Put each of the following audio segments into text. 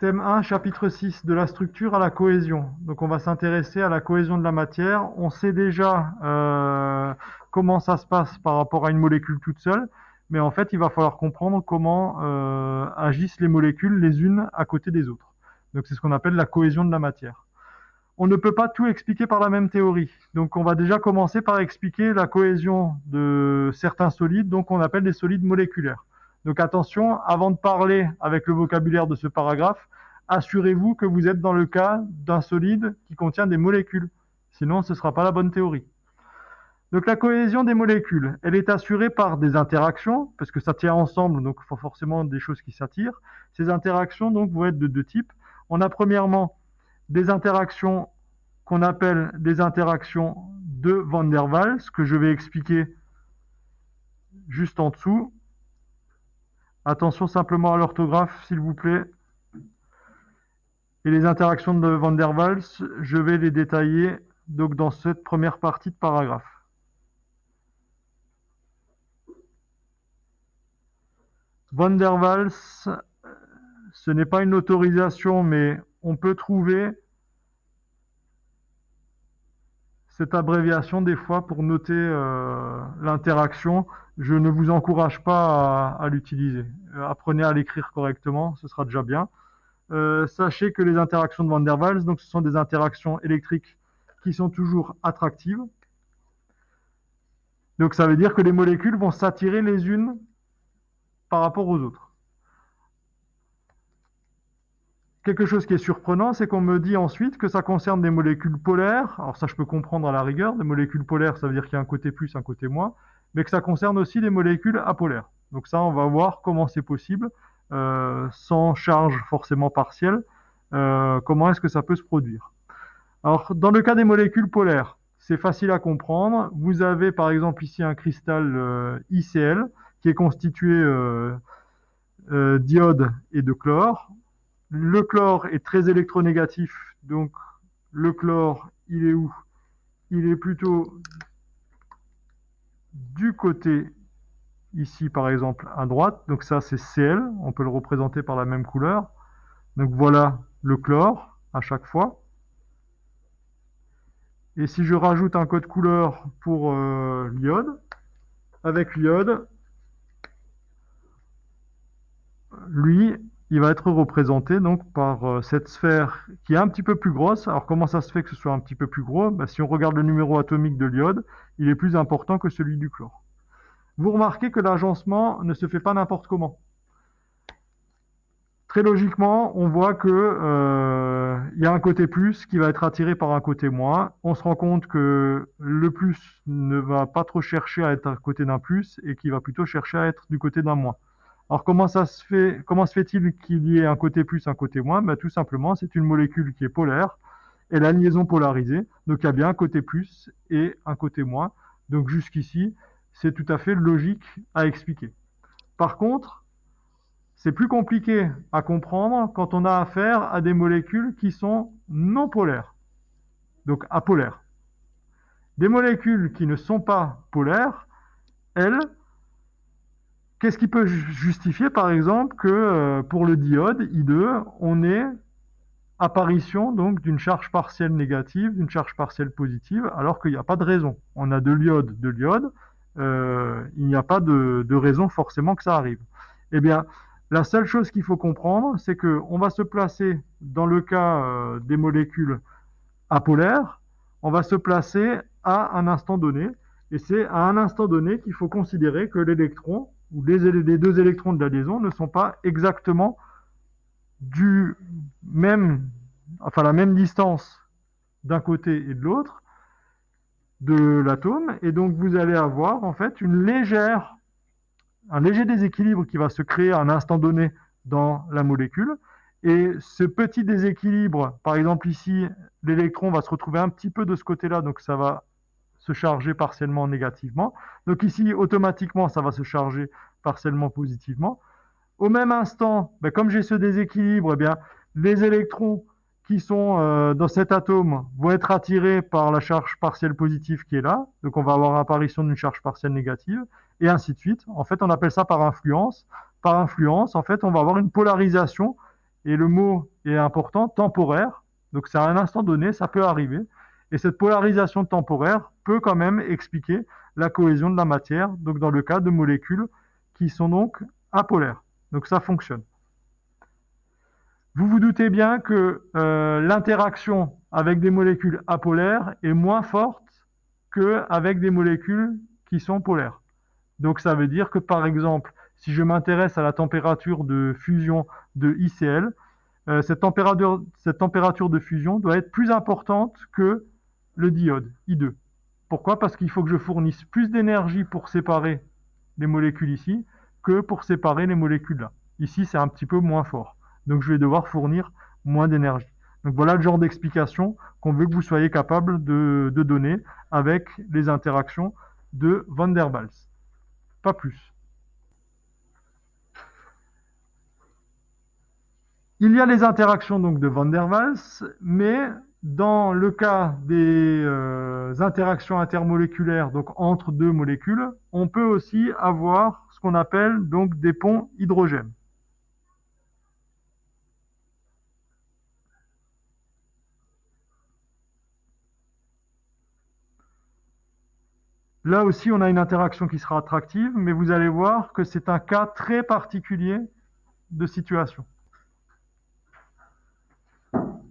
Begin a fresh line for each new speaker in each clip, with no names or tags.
Thème 1, chapitre 6, de la structure à la cohésion. Donc on va s'intéresser à la cohésion de la matière. On sait déjà comment ça se passe par rapport à une molécule toute seule, mais en fait il va falloir comprendre comment agissent les molécules les unes à côté des autres. Donc c'est ce qu'on appelle la cohésion de la matière. On ne peut pas tout expliquer par la même théorie. Donc on va déjà commencer par expliquer la cohésion de certains solides, donc on appelle des solides moléculaires. Donc attention, avant de parler avec le vocabulaire de ce paragraphe, assurez-vous que vous êtes dans le cas d'un solide qui contient des molécules. Sinon, ce ne sera pas la bonne théorie. Donc la cohésion des molécules, elle est assurée par des interactions, parce que ça tient ensemble, donc il faut forcément des choses qui s'attirent. Ces interactions donc vont être de deux types. On a premièrement des interactions qu'on appelle des interactions de Van der Waals, que je vais expliquer juste en dessous. Attention simplement à l'orthographe, s'il vous plaît. Et les interactions de Van der Waals, je vais les détailler donc dans cette première partie de paragraphe. Van der Waals, ce n'est pas une autorisation, mais on peut trouver cette abréviation des fois pour noter l'interaction. Je ne vous encourage pas à l'utiliser. Apprenez à l'écrire correctement, ce sera déjà bien. Sachez que les interactions de Van der Waals, donc ce sont des interactions électriques qui sont toujours attractives. Donc ça veut dire que les molécules vont s'attirer les unes par rapport aux autres. Quelque chose qui est surprenant, c'est qu'on me dit ensuite que ça concerne des molécules polaires. Alors ça, je peux comprendre à la rigueur. Des molécules polaires, ça veut dire qu'il y a un côté plus, un côté moins. Mais que ça concerne aussi les molécules apolaires. Donc ça, on va voir comment c'est possible, sans charge forcément partielle. Comment est-ce que ça peut se produire? Alors, dans le cas des molécules polaires, c'est facile à comprendre. Vous avez par exemple ici un cristal ICl qui est constitué d'iode et de chlore. Le chlore est très électronégatif, donc le chlore, il est où? Il est plutôt du côté ici, par exemple, à droite. Donc ça, c'est Cl. On peut le représenter par la même couleur. Donc voilà le chlore à chaque fois. Et si je rajoute un code couleur pour l'iode, avec l'iode, lui, il va être représenté donc par cette sphère qui est un petit peu plus grosse. Alors comment ça se fait que ce soit un petit peu plus gros? Si on regarde le numéro atomique de l'iode, il est plus important que celui du chlore. Vous remarquez que l'agencement ne se fait pas n'importe comment. Très logiquement, on voit que y a un côté plus qui va être attiré par un côté moins. On se rend compte que le plus ne va pas trop chercher à être à côté d'un plus et qui va plutôt chercher à être du côté d'un moins. Alors comment se fait-il qu'il y ait un côté plus, un côté moins? Tout simplement, c'est une molécule qui est polaire et la liaison polarisée. Donc il y a bien un côté plus et un côté moins. Donc jusqu'ici, c'est tout à fait logique à expliquer. Par contre, c'est plus compliqué à comprendre quand on a affaire à des molécules qui sont non polaires, donc apolaires. Des molécules qui ne sont pas polaires, elles, qu'est-ce qui peut justifier, par exemple, que pour le diode, I2, on ait apparition donc d'une charge partielle négative, d'une charge partielle positive, alors qu'il n'y a pas de raison. On a de l'iode, il n'y a pas de raison forcément que ça arrive. Eh bien, la seule chose qu'il faut comprendre, c'est qu'on va se placer dans le cas des molécules apolaires, on va se placer à un instant donné, et c'est à un instant donné qu'il faut considérer que l'électron, ou les deux électrons de la liaison, ne sont pas exactement la même distance d'un côté et de l'autre de l'atome, et donc vous allez avoir en fait un léger déséquilibre qui va se créer à un instant donné dans la molécule, et ce petit déséquilibre, par exemple ici, l'électron va se retrouver un petit peu de ce côté-là, donc ça va se charger partiellement négativement. Donc ici, automatiquement, ça va se charger partiellement positivement. Au même instant, comme j'ai ce déséquilibre, les électrons qui sont dans cet atome vont être attirés par la charge partielle positive qui est là. Donc on va avoir l'apparition d'une charge partielle négative, et ainsi de suite. En fait, on appelle ça par influence. Par influence, en fait, on va avoir une polarisation, et le mot est important, temporaire. Donc c'est à un instant donné, ça peut arriver. Et cette polarisation temporaire peut quand même expliquer la cohésion de la matière, donc dans le cas de molécules qui sont donc apolaires. Donc ça fonctionne. Vous vous doutez bien que l'interaction avec des molécules apolaires est moins forte qu'avec des molécules qui sont polaires. Donc ça veut dire que par exemple, si je m'intéresse à la température de fusion de ICl, cette température de fusion doit être plus importante que le diode, I2. Pourquoi? Parce qu'il faut que je fournisse plus d'énergie pour séparer les molécules ici que pour séparer les molécules là. Ici, c'est un petit peu moins fort. Donc, je vais devoir fournir moins d'énergie. Donc, voilà le genre d'explication qu'on veut que vous soyez capable de donner avec les interactions de Van der Waals. Pas plus. Il y a les interactions donc de Van der Waals, mais dans le cas des interactions intermoléculaires, donc entre deux molécules, on peut aussi avoir ce qu'on appelle donc des ponts hydrogènes. Là aussi, on a une interaction qui sera attractive, mais vous allez voir que c'est un cas très particulier de situation.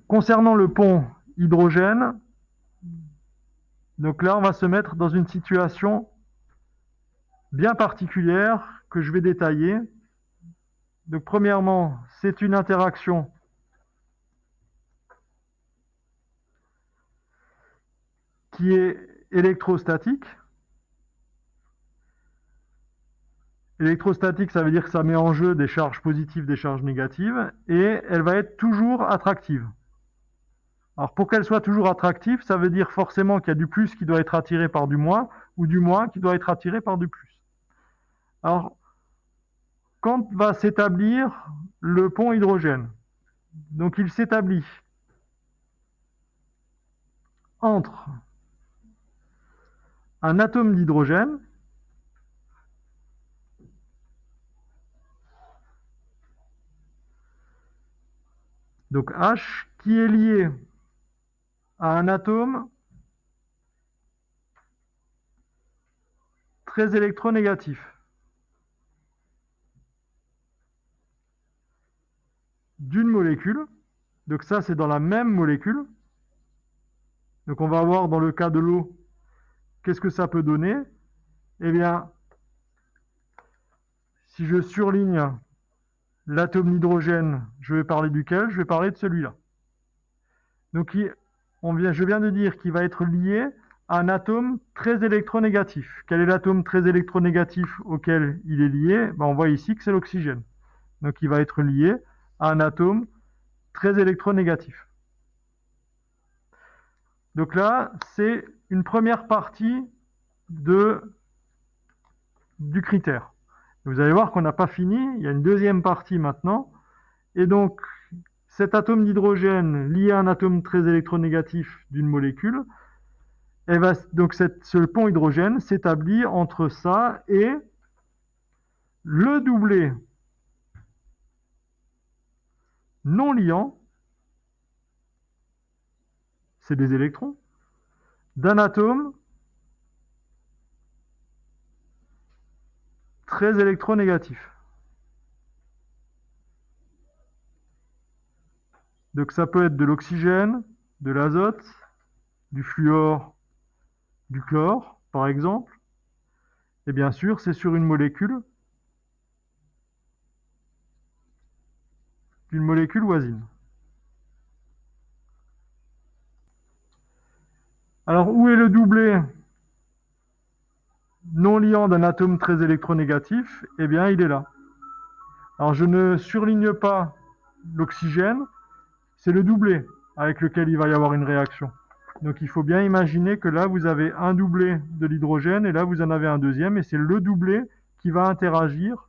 Concernant le pont hydrogène, donc là, on va se mettre dans une situation bien particulière que je vais détailler. Donc, premièrement, c'est une interaction qui est électrostatique. Électrostatique, ça veut dire que ça met en jeu des charges positives, des charges négatives, et elle va être toujours attractive. Alors pour qu'elle soit toujours attractive, ça veut dire forcément qu'il y a du plus qui doit être attiré par du moins, ou du moins qui doit être attiré par du plus. Alors, quand va s'établir le pont hydrogène? Donc il s'établit entre un atome d'hydrogène donc H, qui est lié à un atome très électronégatif. D'une molécule. Donc ça, c'est dans la même molécule. Donc on va voir dans le cas de l'eau, qu'est-ce que ça peut donner? Eh bien, si je surligne l'atome d'hydrogène, je vais parler duquel? Je vais parler de celui-là. Donc je viens de dire qu'il va être lié à un atome très électronégatif. Quel est l'atome très électronégatif auquel il est lié? On voit ici que c'est l'oxygène. Donc il va être lié à un atome très électronégatif. Donc là, c'est une première partie du critère. Vous allez voir qu'on n'a pas fini, il y a une deuxième partie maintenant. Et donc, cet atome d'hydrogène lié à un atome très électronégatif d'une molécule, donc ce pont hydrogène s'établit entre ça et le doublet non liant, c'est des électrons, d'un atome très électronégatif. Donc ça peut être de l'oxygène, de l'azote, du fluor, du chlore, par exemple. Et bien sûr, c'est sur une molécule d'une molécule voisine. Alors, où est le doublet non liant d'un atome très électronégatif? Eh bien, il est là. Alors, je ne surligne pas l'oxygène, c'est le doublet avec lequel il va y avoir une réaction. Donc, il faut bien imaginer que là, vous avez un doublet de l'hydrogène et là, vous en avez un deuxième et c'est le doublet qui va interagir.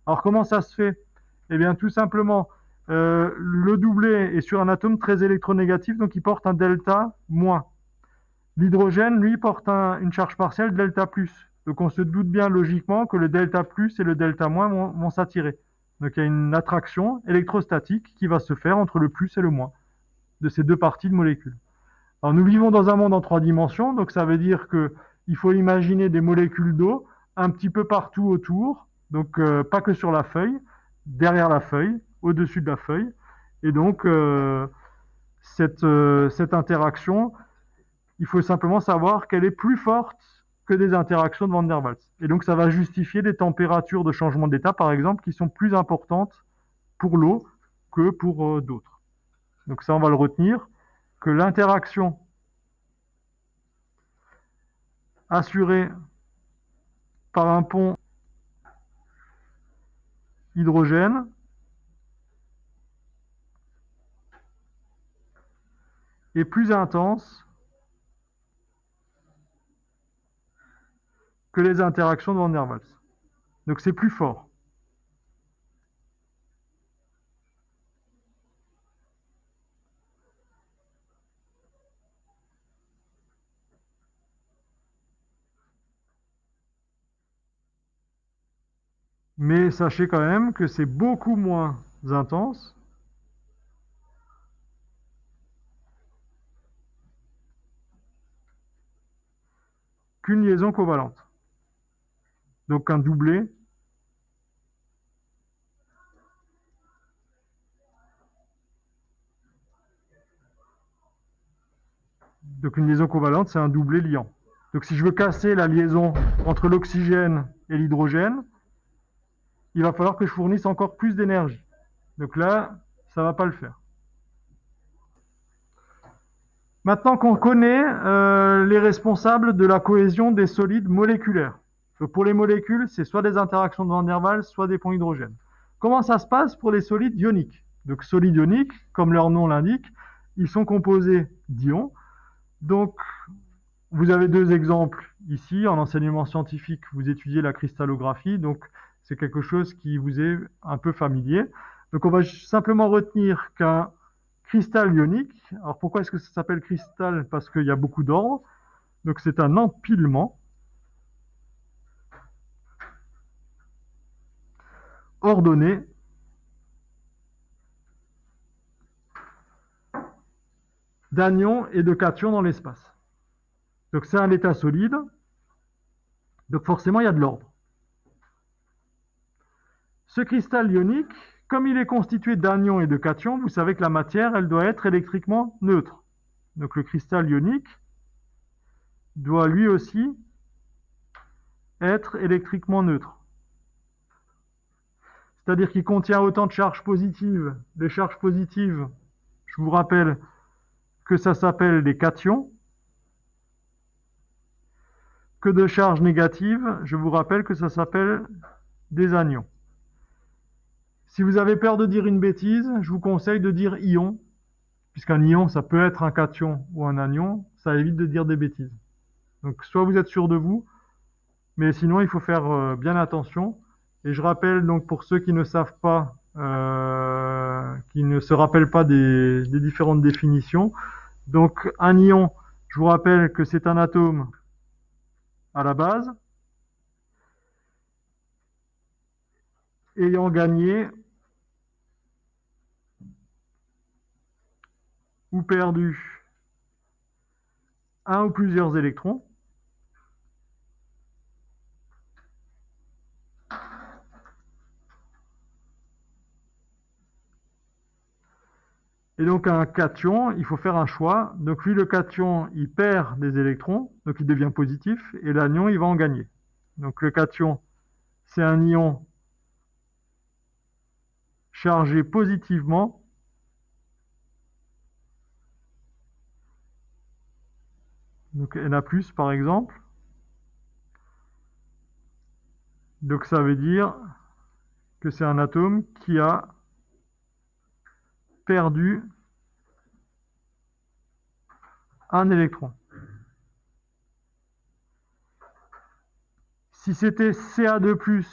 Alors, comment ça se fait? Eh bien, tout simplement, le doublet est sur un atome très électronégatif, donc il porte un delta moins. L'hydrogène, lui, porte une charge partielle delta plus. Donc on se doute bien logiquement que le delta plus et le delta moins vont s'attirer. Donc il y a une attraction électrostatique qui va se faire entre le plus et le moins de ces deux parties de molécules. Alors nous vivons dans un monde en 3 dimensions, donc ça veut dire qu'il faut imaginer des molécules d'eau un petit peu partout autour, donc pas que sur la feuille, derrière la feuille, au-dessus de la feuille. Et donc cette interaction, il faut simplement savoir qu'elle est plus forte que des interactions de Van der Waals. Et donc ça va justifier des températures de changement d'état, par exemple, qui sont plus importantes pour l'eau que pour d'autres. Donc ça, on va le retenir, que l'interaction assurée par un pont hydrogène est plus intense que les interactions de Van der Waals. Donc c'est plus fort. Mais sachez quand même que c'est beaucoup moins intense qu'une liaison covalente. Donc un doublé donc une liaison covalente, c'est un doublé liant. Donc si je veux casser la liaison entre l'oxygène et l'hydrogène, il va falloir que je fournisse encore plus d'énergie. Donc là, ça ne va pas le faire. Maintenant qu'on connaît les responsables de la cohésion des solides moléculaires. Donc pour les molécules, c'est soit des interactions de Van der Waals, soit des ponts hydrogènes. Comment ça se passe pour les solides ioniques? Donc solides ioniques, comme leur nom l'indique, ils sont composés d'ions. Donc vous avez deux exemples ici. En enseignement scientifique, vous étudiez la cristallographie, donc c'est quelque chose qui vous est un peu familier. Donc on va simplement retenir qu'un cristal ionique, alors pourquoi est-ce que ça s'appelle cristal? Parce qu'il y a beaucoup d'ordres. Donc c'est un empilement ordonné d'anions et de cations dans l'espace. Donc c'est un état solide. Donc forcément, il y a de l'ordre. Ce cristal ionique, comme il est constitué d'anions et de cations, vous savez que la matière, elle doit être électriquement neutre. Donc le cristal ionique doit lui aussi être électriquement neutre. C'est-à-dire qu'il contient autant de charges positives. Les charges positives, je vous rappelle que ça s'appelle des cations, que de charges négatives, je vous rappelle que ça s'appelle des anions. Si vous avez peur de dire une bêtise, je vous conseille de dire ion, puisqu'un ion, ça peut être un cation ou un anion, ça évite de dire des bêtises. Donc soit vous êtes sûr de vous, mais sinon il faut faire bien attention. Et je rappelle donc pour ceux qui ne savent pas, qui ne se rappellent pas des différentes définitions, donc un ion, je vous rappelle que c'est un atome à la base, ayant gagné ou perdu un ou plusieurs électrons. Et donc un cation, il faut faire un choix. Donc lui, le cation, il perd des électrons, donc il devient positif, et l'anion, il va en gagner. Donc le cation, c'est un ion chargé positivement donc Na+, par exemple. Donc ça veut dire que c'est un atome qui a perdu un électron. Si c'était Ca2+,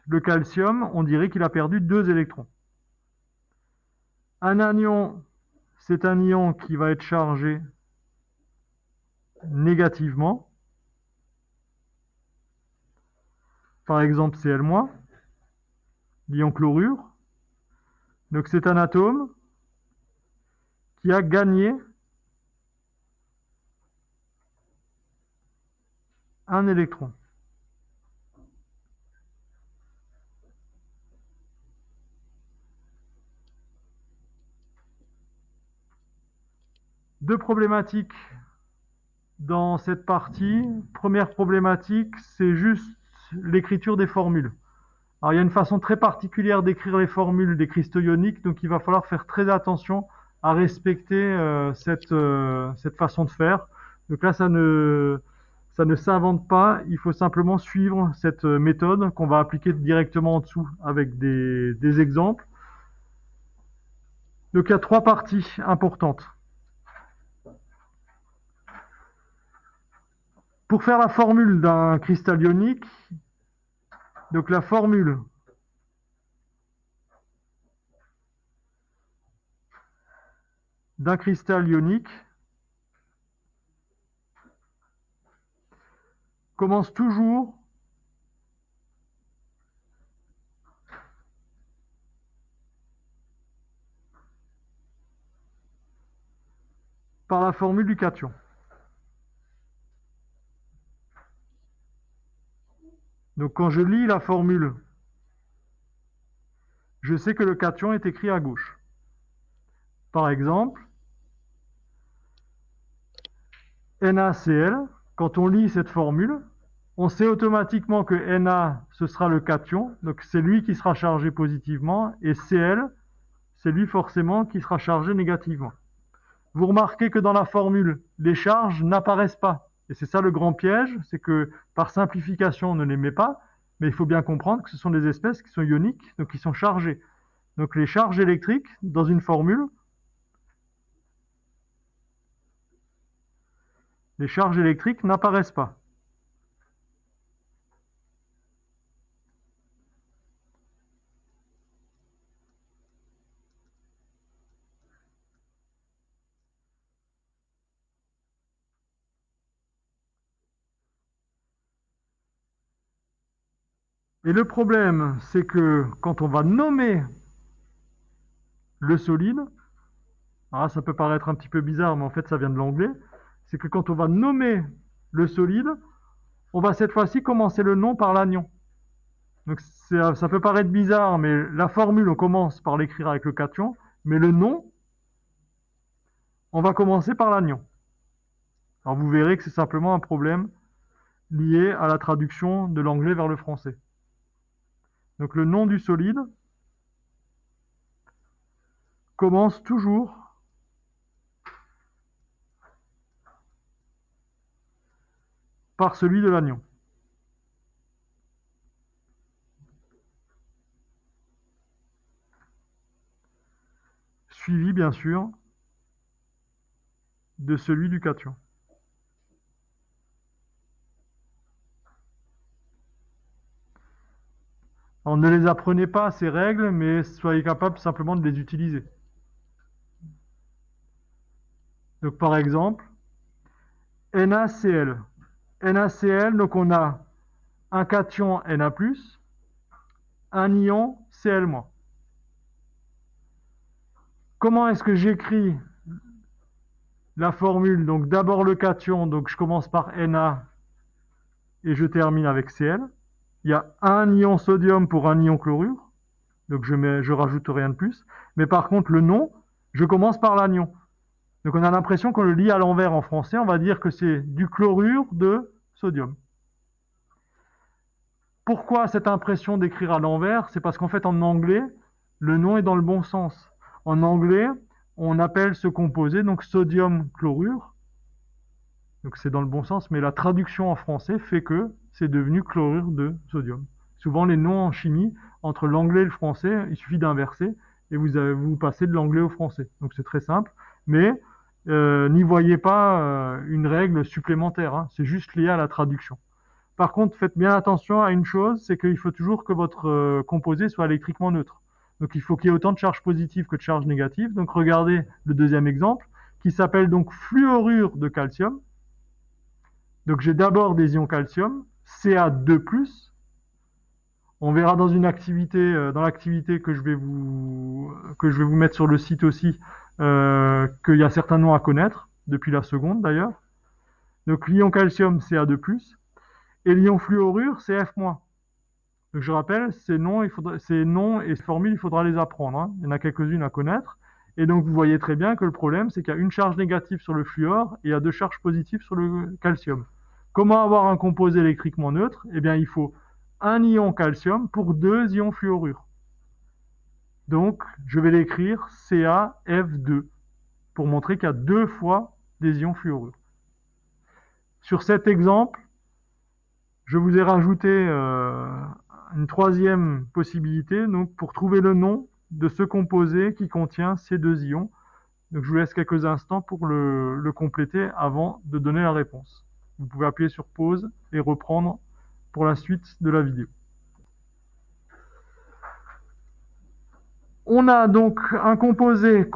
le calcium, on dirait qu'il a perdu 2 électrons. Un anion, c'est un ion qui va être chargé négativement. Par exemple, Cl-, l'ion chlorure. Donc c'est un atome qui a gagné un électron. Deux problématiques dans cette partie. Première problématique, c'est juste l'écriture des formules. Alors, il y a une façon très particulière d'écrire les formules des cristaux ioniques, donc il va falloir faire très attention à respecter cette façon de faire. Donc là, ça ne s'invente pas, il faut simplement suivre cette méthode qu'on va appliquer directement en dessous avec des exemples. Donc il y a trois parties importantes. Pour faire la formule d'un cristal ionique, donc la formule d'un cristal ionique commence toujours par la formule du cation. Donc quand je lis la formule, je sais que le cation est écrit à gauche. Par exemple, NaCl, quand on lit cette formule, on sait automatiquement que Na, ce sera le cation, donc c'est lui qui sera chargé positivement, et Cl, c'est lui forcément qui sera chargé négativement. Vous remarquez que dans la formule, les charges n'apparaissent pas. Et c'est ça le grand piège, c'est que par simplification, on ne les met pas, mais il faut bien comprendre que ce sont des espèces qui sont ioniques, donc qui sont chargées. Donc les charges électriques, dans une formule, les charges électriques n'apparaissent pas. Et le problème, c'est que quand on va nommer le solide, alors ça peut paraître un petit peu bizarre, mais en fait ça vient de l'anglais, c'est que quand on va nommer le solide, on va cette fois-ci commencer le nom par l'anion. Donc ça peut paraître bizarre, mais la formule, on commence par l'écrire avec le cation, mais le nom, on va commencer par l'anion. Alors vous verrez que c'est simplement un problème lié à la traduction de l'anglais vers le français. Donc le nom du solide commence toujours par celui de l'anion. Suivi, bien sûr, de celui du cation. Alors, ne les apprenez pas, ces règles, mais soyez capable simplement de les utiliser. Donc, par exemple, NaCl. NaCl, donc on a un cation Na+, un ion Cl-. Comment est-ce que j'écris la formule? Donc d'abord le cation, donc je commence par Na et je termine avec Cl. Il y a un ion sodium pour un ion chlorure, donc je rajoute rien de plus. Mais par contre le nom, je commence par l'anion. Donc on a l'impression qu'on le lit à l'envers en français, on va dire que c'est du chlorure de sodium. Pourquoi cette impression d'écrire à l'envers? C'est parce qu'en fait en anglais, le nom est dans le bon sens. En anglais, on appelle ce composé donc sodium chlorure. Donc c'est dans le bon sens, mais la traduction en français fait que c'est devenu chlorure de sodium. Souvent les noms en chimie, entre l'anglais et le français, il suffit d'inverser et vous passez de l'anglais au français. Donc c'est très simple, mais n'y voyez pas une règle supplémentaire, hein. C'est juste lié à la traduction. Par contre, faites bien attention à une chose, c'est qu'il faut toujours que votre composé soit électriquement neutre. Donc il faut qu'il y ait autant de charges positives que de charges négatives. Donc regardez le deuxième exemple, qui s'appelle donc fluorure de calcium. Donc j'ai d'abord des ions calcium, Ca2+, On verra dans une activité, dans l'activité que je vais vous mettre sur le site aussi, qu'il y a certains noms à connaître, depuis la seconde d'ailleurs. Donc l'ion calcium, Ca2+, et l'ion fluorure, CF-. Donc je rappelle, ces noms et ces formules, il faudra les apprendre, hein. Il y en a quelques-unes à connaître. Et donc vous voyez très bien que le problème, c'est qu'il y a une charge négative sur le fluor et il y a deux charges positives sur le calcium. Comment avoir un composé électriquement neutre? Eh bien, il faut un ion calcium pour deux ions fluorure. Donc, je vais l'écrire CaF2 pour montrer qu'il y a deux fois des ions fluorure. Sur cet exemple, je vous ai rajouté une troisième possibilité donc, pour trouver le nom de ce composé qui contient ces deux ions. Donc, je vous laisse quelques instants pour le compléter avant de donner la réponse. Vous pouvez appuyer sur pause et reprendre pour la suite de la vidéo. On a donc un composé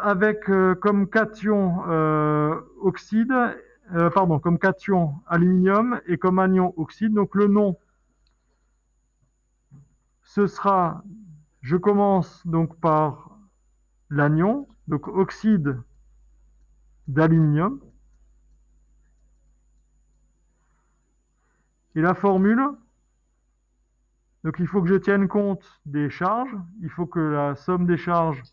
avec comme cation oxyde, comme cation aluminium et comme anion oxyde. Donc le nom, ce sera, je commence donc par l'anion, donc oxyde d'aluminium. Et la formule, donc il faut que je tienne compte des charges, il faut que la somme des charges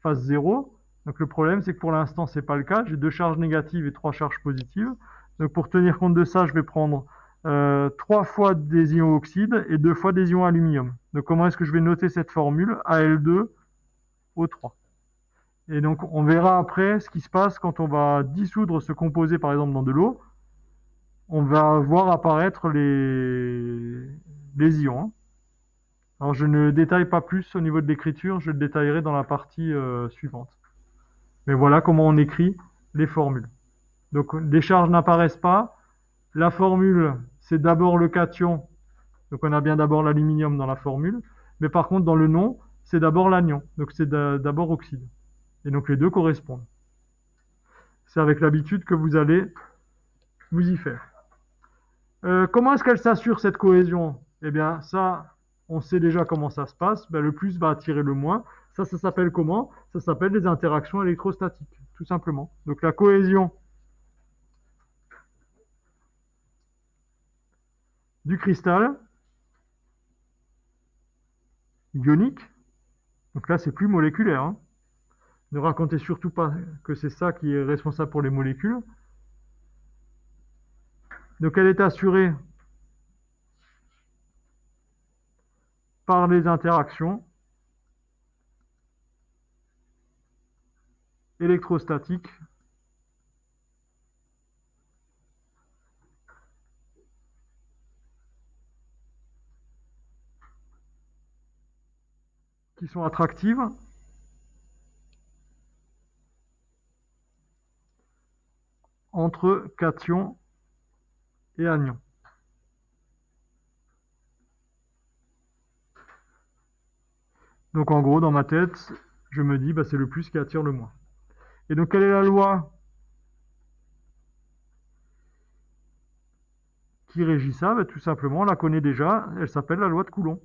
fasse 0. Donc le problème, c'est que pour l'instant, ce n'est pas le cas. J'ai deux charges négatives et trois charges positives. Donc pour tenir compte de ça, je vais prendre 3 fois des ions oxydes et 2 fois des ions aluminium. Donc comment est-ce que je vais noter cette formule? Al2O3. Et donc on verra après ce qui se passe quand on va dissoudre ce composé, par exemple, dans de l'eau. On va voir apparaître les ions, hein. Alors je ne détaille pas plus au niveau de l'écriture, je le détaillerai dans la partie suivante. Mais voilà comment on écrit les formules. Donc les charges n'apparaissent pas. La formule, c'est d'abord le cation. Donc on a bien d'abord l'aluminium dans la formule. Mais par contre, dans le nom, c'est d'abord l'anion. Donc c'est d'abord oxyde. Et donc les deux correspondent. C'est avec l'habitude que vous allez vous y faire. Comment est-ce qu'elle s'assure cette cohésion? Eh bien, ça, on sait déjà comment ça se passe. Ben, le plus va attirer le moins. Ça s'appelle comment? Ça s'appelle les interactions électrostatiques, tout simplement. Donc la cohésion du cristal ionique, donc là c'est plus moléculaire, hein. Ne racontez surtout pas que c'est ça qui est responsable pour les molécules. Donc elle est assurée par les interactions électrostatiques qui sont attractives entre cation et anion. Donc en gros, dans ma tête, je me dis, bah, c'est le plus qui attire le moins. Et donc quelle est la loi qui régit ça? Bah, tout simplement, on la connaît déjà, elle s'appelle la loi de Coulomb.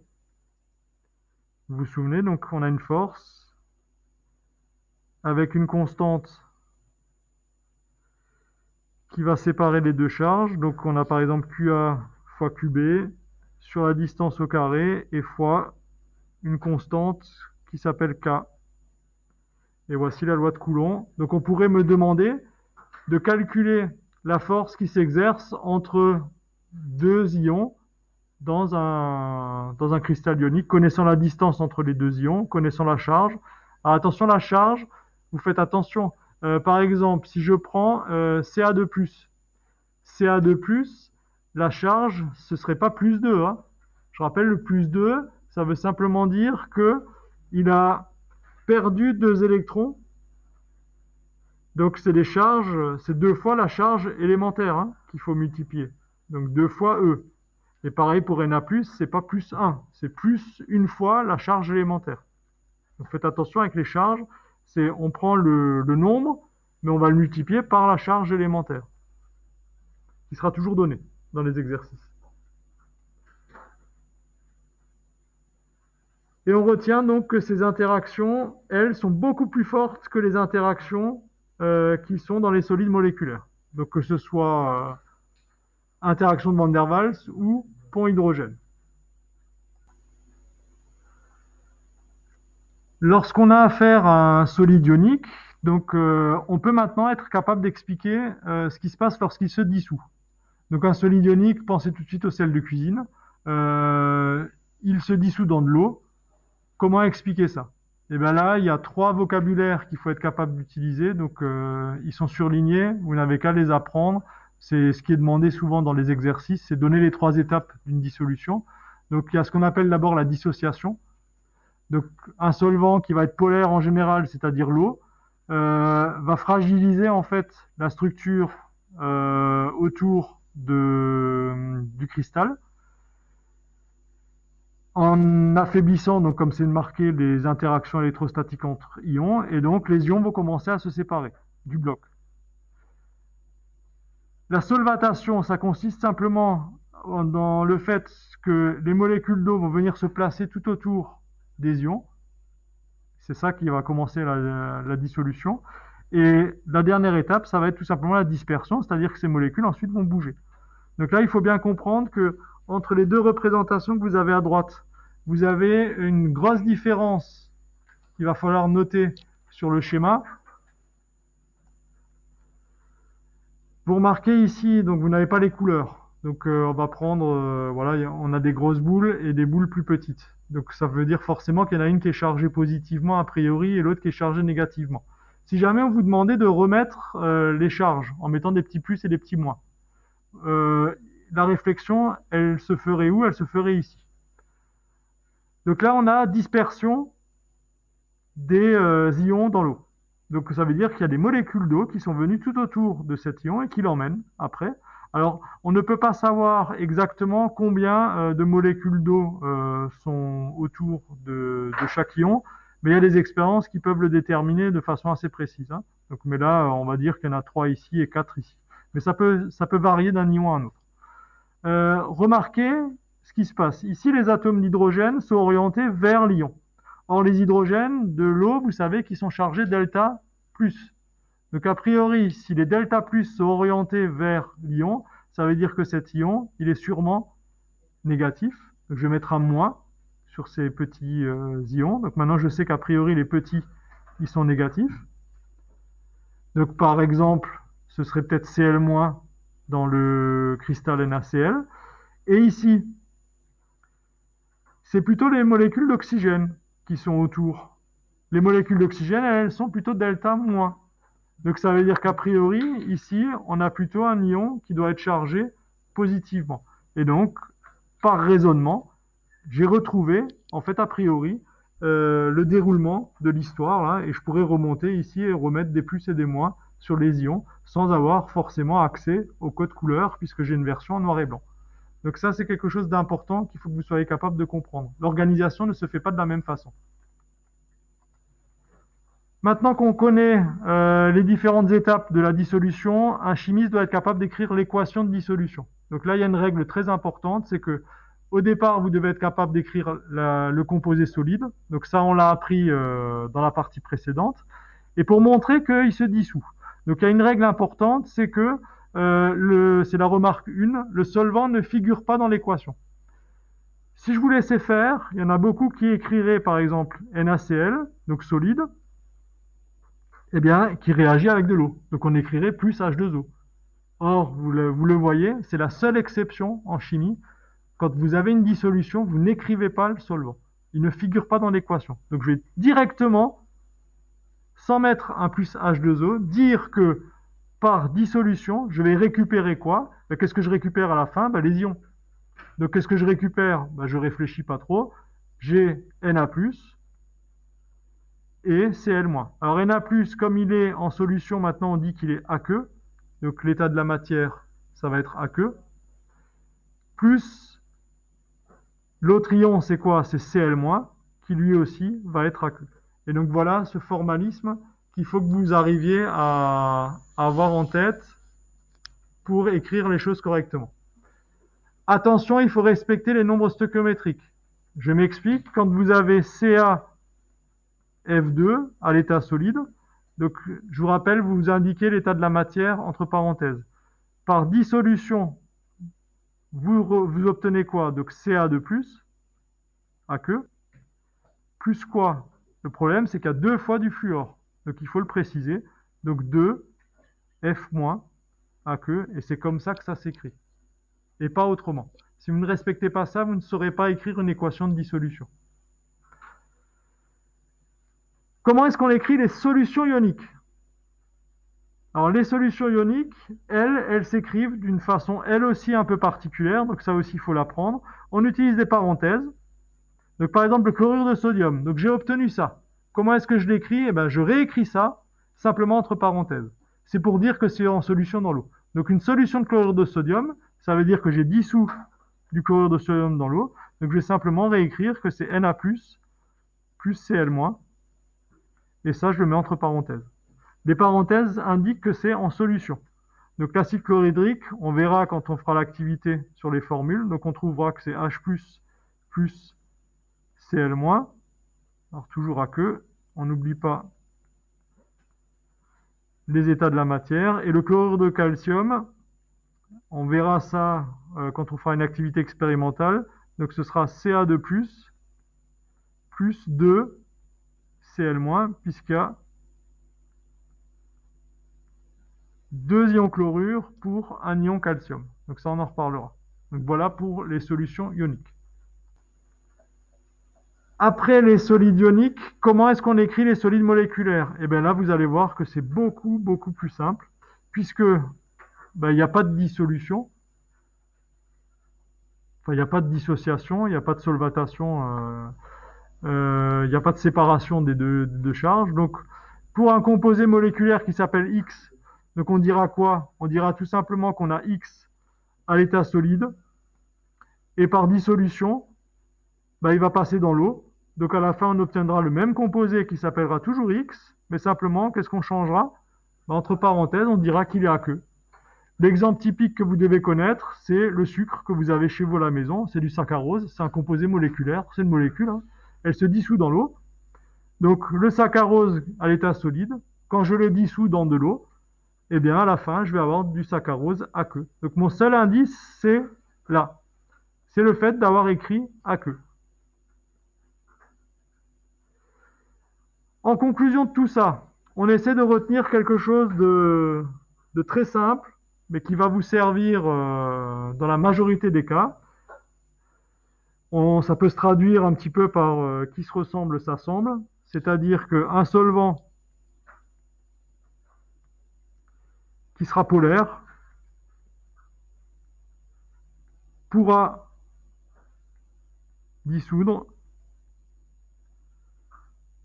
Vous vous souvenez, donc on a une force avec une constante qui va séparer les deux charges. Donc on a par exemple QA fois QB sur la distance au carré et fois une constante qui s'appelle K. Et voici la loi de Coulomb. Donc on pourrait me demander de calculer la force qui s'exerce entre deux ions dans un cristal ionique, connaissant la distance entre les deux ions, connaissant la charge. Alors attention, la charge, vous faites attention. Par exemple, si je prends Ca2+, Ca2+, la charge, ce ne serait pas plus 2, hein. Je rappelle, le plus 2, ça veut simplement dire qu'il a perdu 2 électrons. Donc c'est les charges, c'est 2 fois la charge élémentaire, hein, qu'il faut multiplier. Donc 2 fois E. Et pareil pour Na+, c'est pas plus 1, c'est plus une fois la charge élémentaire. Donc faites attention avec les charges, on prend le nombre, mais on va le multiplier par la charge élémentaire, qui sera toujours donnée dans les exercices. Et on retient donc que ces interactions, elles, sont beaucoup plus fortes que les interactions qui sont dans les solides moléculaires. Donc que ce soit interaction de Van der Waals ou pont hydrogène. Lorsqu'on a affaire à un solide ionique, donc on peut maintenant être capable d'expliquer ce qui se passe lorsqu'il se dissout. Donc un solide ionique, pensez tout de suite au sel de cuisine. Il se dissout dans de l'eau. Comment expliquer ça? Et bien là, il y a 3 vocabulaires qu'il faut être capable d'utiliser. Donc ils sont surlignés, vous n'avez qu'à les apprendre. C'est ce qui est demandé souvent dans les exercices, c'est donner les 3 étapes d'une dissolution. Donc il y a ce qu'on appelle d'abord la dissociation. Donc un solvant qui va être polaire en général, c'est-à-dire l'eau, va fragiliser en fait la structure autour du cristal en affaiblissant, donc comme c'est marqué, les interactions électrostatiques entre ions, et donc les ions vont commencer à se séparer du bloc. La solvatation, ça consiste simplement dans le fait que les molécules d'eau vont venir se placer tout autour des ions. C'est ça qui va commencer la dissolution. Et la dernière étape, ça va être tout simplement la dispersion, c'est-à-dire que ces molécules ensuite vont bouger. Donc là, il faut bien comprendre que entre les 2 représentations que vous avez à droite, vous avez une grosse différence qu'il va falloir noter sur le schéma. Vous remarquez ici, donc vous n'avez pas les couleurs. Donc on va prendre, voilà, on a des grosses boules et des boules plus petites. Donc ça veut dire forcément qu'il y en a une qui est chargée positivement a priori et l'autre qui est chargée négativement. Si jamais on vous demandait de remettre les charges en mettant des petits plus et des petits moins, la réflexion, elle se ferait où? Elle se ferait ici. Donc là, on a dispersion des ions dans l'eau. Donc ça veut dire qu'il y a des molécules d'eau qui sont venues tout autour de cet ion et qui l'emmènent après. Alors, on ne peut pas savoir exactement combien de molécules d'eau sont autour de chaque ion, mais il y a des expériences qui peuvent le déterminer de façon assez précise. Hein. Donc, mais là, on va dire qu'il y en a 3 ici et 4 ici. Mais ça peut varier d'un ion à un autre. Remarquez ce qui se passe. Ici, les atomes d'hydrogène sont orientés vers l'ion. Or, les hydrogènes de l'eau, vous savez qu'ils sont chargés delta plus. Donc, a priori, si les delta plus sont orientés vers l'ion, ça veut dire que cet ion, il est sûrement négatif. Donc, je vais mettre un moins sur ces petits ions. Donc, maintenant, je sais qu'a priori, les petits, ils sont négatifs. Donc, par exemple, ce serait peut-être Cl- dans le cristal NaCl. Et ici, c'est plutôt les molécules d'oxygène qui sont autour. Les molécules d'oxygène, elles sont plutôt delta moins. Donc ça veut dire qu'a priori, ici, on a plutôt un ion qui doit être chargé positivement. Et donc, par raisonnement, j'ai retrouvé, en fait, a priori, le déroulement de l'histoire, là, et je pourrais remonter ici et remettre des plus et des moins sur les ions, sans avoir forcément accès au code couleur, puisque j'ai une version en noir et blanc. Donc ça, c'est quelque chose d'important qu'il faut que vous soyez capable de comprendre. L'organisation ne se fait pas de la même façon. Maintenant qu'on connaît les différentes étapes de la dissolution, un chimiste doit être capable d'écrire l'équation de dissolution. Donc là, il y a une règle très importante, c'est que au départ, vous devez être capable d'écrire le composé solide. Donc ça, on l'a appris dans la partie précédente. Et pour montrer qu'il se dissout. Donc il y a une règle importante, c'est que c'est la remarque 1, le solvant ne figure pas dans l'équation. Si je vous laissais faire, il y en a beaucoup qui écriraient par exemple NaCl, donc solide, eh bien, qui réagit avec de l'eau. Donc on écrirait plus H2O. Or, vous le voyez, c'est la seule exception en chimie. Quand vous avez une dissolution, vous n'écrivez pas le solvant. Il ne figure pas dans l'équation. Donc je vais directement, sans mettre un plus H2O, dire que par dissolution, je vais récupérer quoi? Qu'est-ce que je récupère à la fin? Les ions. Donc qu'est-ce que je récupère? Je ne réfléchis pas trop. J'ai Na+, et Cl-. Alors Na+, comme il est en solution, maintenant on dit qu'il est aqueux. Donc l'état de la matière, ça va être aqueux. Plus l'autre ion, c'est quoi? C'est Cl-, qui lui aussi va être aqueux. Et donc voilà ce formalisme qu'il faut que vous arriviez à avoir en tête pour écrire les choses correctement. Attention, il faut respecter les nombres stoichiométriques. Je m'explique. Quand vous avez CaF2 à l'état solide, donc je vous rappelle, vous indiquez l'état de la matière entre parenthèses. Par dissolution, vous obtenez quoi? Donc Ca de plus, aqueux, plus quoi? Le problème, c'est qu'il y a 2 fois du fluor. Donc il faut le préciser. Donc 2F- aqueux, et c'est comme ça que ça s'écrit. Et pas autrement. Si vous ne respectez pas ça, vous ne saurez pas écrire une équation de dissolution. Comment est-ce qu'on écrit les solutions ioniques? Alors les solutions ioniques, elles s'écrivent d'une façon, elle aussi, un peu particulière, donc ça aussi, il faut l'apprendre. On utilise des parenthèses. Donc par exemple, le chlorure de sodium. Donc j'ai obtenu ça. Comment est-ce que je l'écris? Eh bien, je réécris ça simplement entre parenthèses. C'est pour dire que c'est en solution dans l'eau. Donc une solution de chlorure de sodium, ça veut dire que j'ai dissous du chlorure de sodium dans l'eau. Donc je vais simplement réécrire que c'est Na+, plus Cl-. Et ça, je le mets entre parenthèses. Les parenthèses indiquent que c'est en solution. Donc l'acide chlorhydrique, on verra quand on fera l'activité sur les formules. Donc on trouvera que c'est H+, plus Cl-. Alors toujours aqueux. On n'oublie pas les états de la matière. Et le chlorure de calcium, on verra ça quand on fera une activité expérimentale. Donc ce sera Ca2+, plus 2 Cl-, puisqu'il y a 2 ions chlorure pour un ion calcium. Donc ça, on en reparlera. Donc voilà pour les solutions ioniques. Après les solides ioniques, comment est-ce qu'on écrit les solides moléculaires? Et bien là, vous allez voir que c'est beaucoup, beaucoup plus simple, puisque il n'y a pas de dissolution, enfin, il n'y a pas de dissociation, il n'y a pas de solvatation, il n'y a pas de séparation des deux charges. Donc, pour un composé moléculaire qui s'appelle X, donc on dira quoi? On dira tout simplement qu'on a X à l'état solide, et par dissolution, il va passer dans l'eau. Donc à la fin, on obtiendra le même composé qui s'appellera toujours X, mais simplement, qu'est-ce qu'on changera? Entre parenthèses, on dira qu'il est aqueux. L'exemple typique que vous devez connaître, c'est le sucre que vous avez chez vous à la maison. C'est du saccharose, c'est un composé moléculaire, c'est une molécule. Elle se dissout dans l'eau. Donc le saccharose à l'état solide, quand je le dissous dans de l'eau, eh bien à la fin, je vais avoir du saccharose aqueux. Donc mon seul indice, c'est là. C'est le fait d'avoir écrit aqueux. En conclusion de tout ça, on essaie de retenir quelque chose de très simple, mais qui va vous servir dans la majorité des cas. Ça peut se traduire un petit peu par qui se ressemble s'assemble, c'est-à-dire qu'un solvant qui sera polaire pourra dissoudre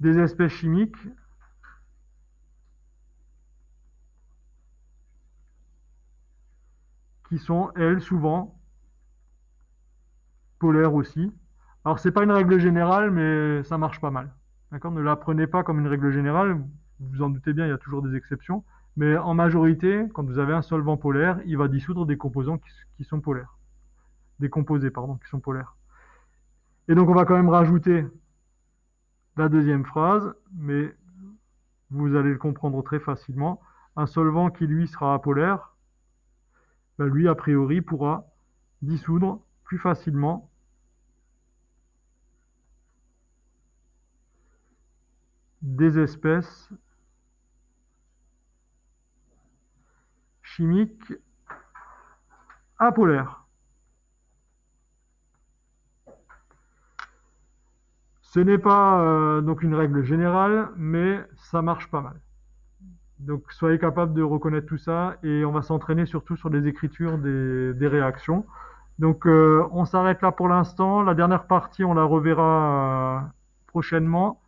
des espèces chimiques qui sont, elles, souvent polaires aussi. Alors, c'est pas une règle générale, mais ça marche pas mal. D'accord? Ne la prenez pas comme une règle générale. Vous vous en doutez bien, il y a toujours des exceptions. Mais en majorité, quand vous avez un solvant polaire, il va dissoudre des composants qui sont polaires. Des composés, pardon, qui sont polaires. Et donc, on va quand même rajouter la deuxième phrase, mais vous allez le comprendre très facilement. Un solvant qui, lui, sera apolaire, lui, a priori, pourra dissoudre plus facilement des espèces chimiques apolaires. Ce n'est pas donc une règle générale, mais ça marche pas mal. Donc soyez capable de reconnaître tout ça et on va s'entraîner surtout sur les écritures des réactions. Donc on s'arrête là pour l'instant. La dernière partie, on la reverra prochainement.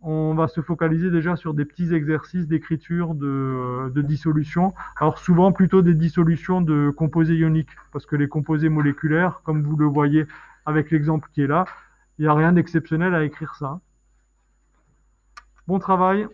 On va se focaliser déjà sur des petits exercices d'écriture de dissolution. Alors souvent plutôt des dissolutions de composés ioniques, parce que les composés moléculaires, comme vous le voyez avec l'exemple qui est là, il n'y a rien d'exceptionnel à écrire ça. Bon travail!